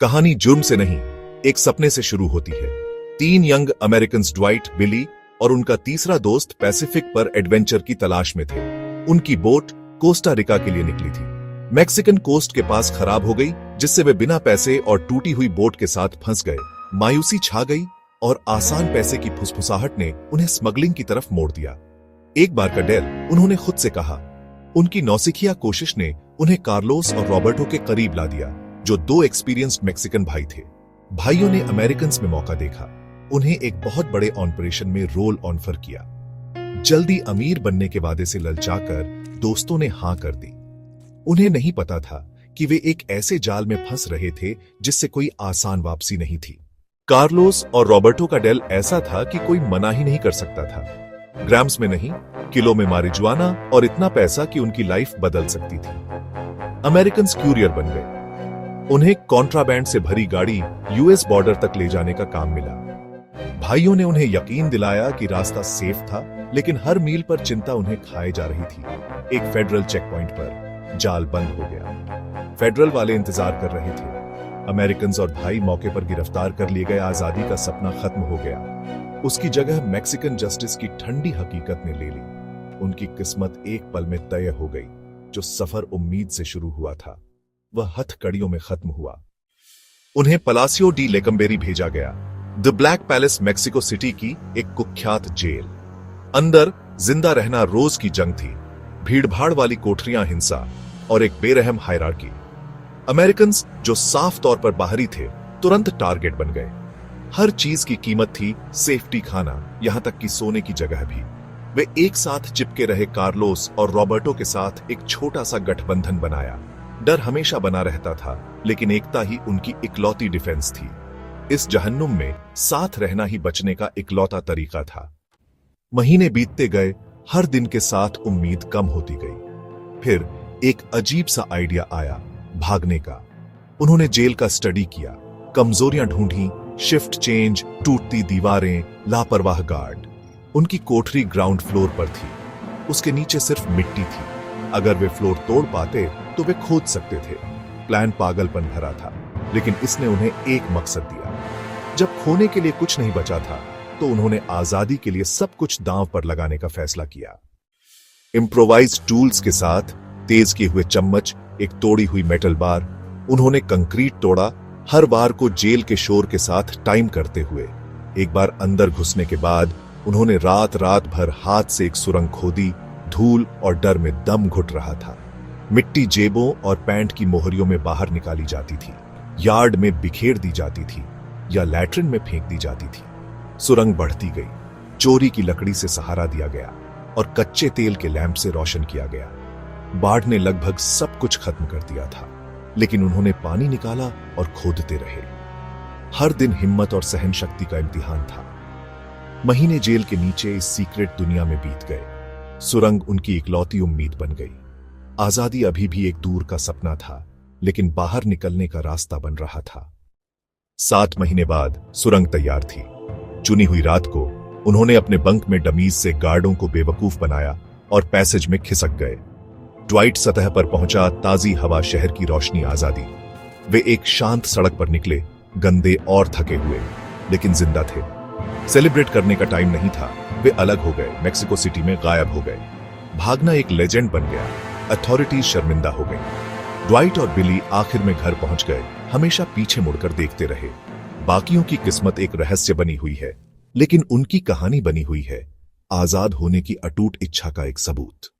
कहानी जुर्म से नहीं, एक सपने से शुरू होती है। 3 यंग अमेरिकन ड्वाइट, बिली और उनका तीसरा दोस्त पैसिफिक पर एडवेंचर की तलाश में थे। उनकी बोट कोस्टा रिका के लिए निकली थी। मैक्सिकन कोस्ट के पास खराब हो गई, जिससे वे बिना पैसे और टूटी हुई बोट के साथ फंस गए। मायूसी छा गई और आसान पैसे की फुसफुसाहट ने उन्हें स्मगलिंग की तरफ मोड़ दिया। एक बार का डर उन्होंने खुद से कहा। उनकी नौसिखिया कोशिश ने उन्हें कार्लोस और रॉबर्टो के करीब ला दिया, जो 2 एक्सपीरियंस्ड मैक्सिकन भाई थे। भाइयों ने अमेरिकन में मौका देखा, उन्हें एक बहुत बड़े ऑपरेशन में रोल ऑफर किया। जल्दी अमीर बनने के वादे से ललचाकर दोस्तों ने हां कर दी। उन्हें नहीं पता था कि वे एक ऐसे जाल में फंस रहे थे जिससे कोई आसान वापसी नहीं थी। कार्लोस और रॉबर्टो का डेल ऐसा था कि कोई मना ही नहीं कर सकता था। ग्राम्स में नहीं, किलो में मारिजुआना और इतना पैसा कि उनकी लाइफ बदल सकती थी। अमेरिकन क्यूरियर बन गए। उन्हें कॉन्ट्राबैंड से भरी गाड़ी यूएस बॉर्डर तक ले जाने का काम मिला। भाइयों ने उन्हें यकीन दिलाया कि रास्ता सेफ था, लेकिन हर मील पर चिंता उन्हें खाए जा रही थी। एक फेडरल चेक पॉइंट पर जाल बंद हो गया। फेडरल वाले इंतजार कर रहे थे। अमेरिकन और भाई मौके पर गिरफ्तार कर लिए गए। आजादी का सपना खत्म हो गया। उसकी जगह मैक्सिकन जस्टिस की ठंडी हकीकत ने ले ली। उनकी किस्मत एक पल में तय हो गई। जो सफर उम्मीद से शुरू हुआ था, वह हथकड़ियों में खत्म हुआ। उन्हें पलासियो डी लेकम्बेरी भेजा गया, the black palace, Mexico city की एक कुख्यात जेल। अंदर जिंदा रहना रोज की जंग थी। भीड़भाड़ वाली कोठरियां, हिंसा और एक बेरहम हायरार्की। अमेरिकन जो साफ तौर पर बाहरी थे, तुरंत टारगेट बन गए। हर चीज की कीमत थी, सेफ्टी, खाना, यहां तक कि सोने की जगह भी। वे एक साथ चिपके रहे। कार्लोस और रॉबर्टो के साथ एक छोटा सा गठबंधन बनाया। डर हमेशा बना रहता था, लेकिन एकता ही उनकी इकलौती डिफेंस थी। इस जहन्नुम में साथ रहना ही बचने का इकलौता तरीका था। महीने बीतते गए, हर दिन के साथ उम्मीद कम होती गई। फिर एक अजीब सा आइडिया आया, भागने का। उन्होंने जेल का स्टडी किया, कमजोरियां ढूंढी, शिफ्ट चेंज, टूटती दीवारें, लापरवाह गार्ड। उनकी कोठरी ग्राउंड फ्लोर पर थी। उसके नीचे सिर्फ मिट्टी थी। अगर वे फ्लोर तोड़ पाते तो वे खोद सकते थे। प्लान पागलपन भरा था, लेकिन इसने उन्हें एक मकसद दिया। जब खोने के लिए कुछ नहीं बचा था, तो उन्होंने आजादी के लिए सब कुछ दांव पर लगाने का फैसला किया। इम्प्रोवाइज्ड टूल्स के साथ, तेज किए हुए चम्मच, एक तोड़ी हुई मेटल बार, उन्होंने कंक्रीट तोड़ा, हर बार को जेल के शोर के साथ टाइम करते हुए। एक बार अंदर घुसने के बाद उन्होंने रात भर हाथ से एक सुरंग खोदी। धूल और डर में दम घुट रहा था। मिट्टी जेबों और पैंट की मोहरियों में बाहर निकाली जाती थी, यार्ड में बिखेर दी जाती थी या लैट्रिन में फेंक दी जाती थी। सुरंग बढ़ती गई, चोरी की लकड़ी से सहारा दिया गया और कच्चे तेल के लैंप से रोशन किया गया। बाढ़ ने लगभग सब कुछ खत्म कर दिया था, लेकिन उन्होंने पानी निकाला और खोदते रहे। हर दिन हिम्मत और सहन शक्ति का इम्तिहान था। महीने जेल के नीचे इस सीक्रेट दुनिया में बीत गए। सुरंग उनकी इकलौती उम्मीद बन गई। आजादी अभी भी एक दूर का सपना था, लेकिन बाहर निकलने का रास्ता बन रहा था। 7 महीने बाद सुरंग तैयार थी। चुनी हुई रात को उन्होंने अपने बंक में डमीज से गार्डों को बेवकूफ बनाया और पैसेज में खिसक गए। ड्वाइट सतह पर पहुंचा, ताजी हवा, शहर की रोशनी, आजादी। वे एक शांत सड़क पर निकले, गंदे और थके हुए, लेकिन जिंदा थे। सेलिब्रेट करने का टाइम नहीं था। वे अलग हो गए, मेक्सिको सिटी में गायब हो गए। भागना एक लेजेंड बन गया। अथॉरिटीज शर्मिंदा हो गई। ड्वाइट और बिली आखिर में घर पहुंच गए। हमेशा पीछे मुड़कर देखते रहे। बाकियों की किस्मत एक रहस्य बनी हुई है, लेकिन उनकी कहानी बनी हुई है आजाद होने की अटूट इच्छा का एक सबूत।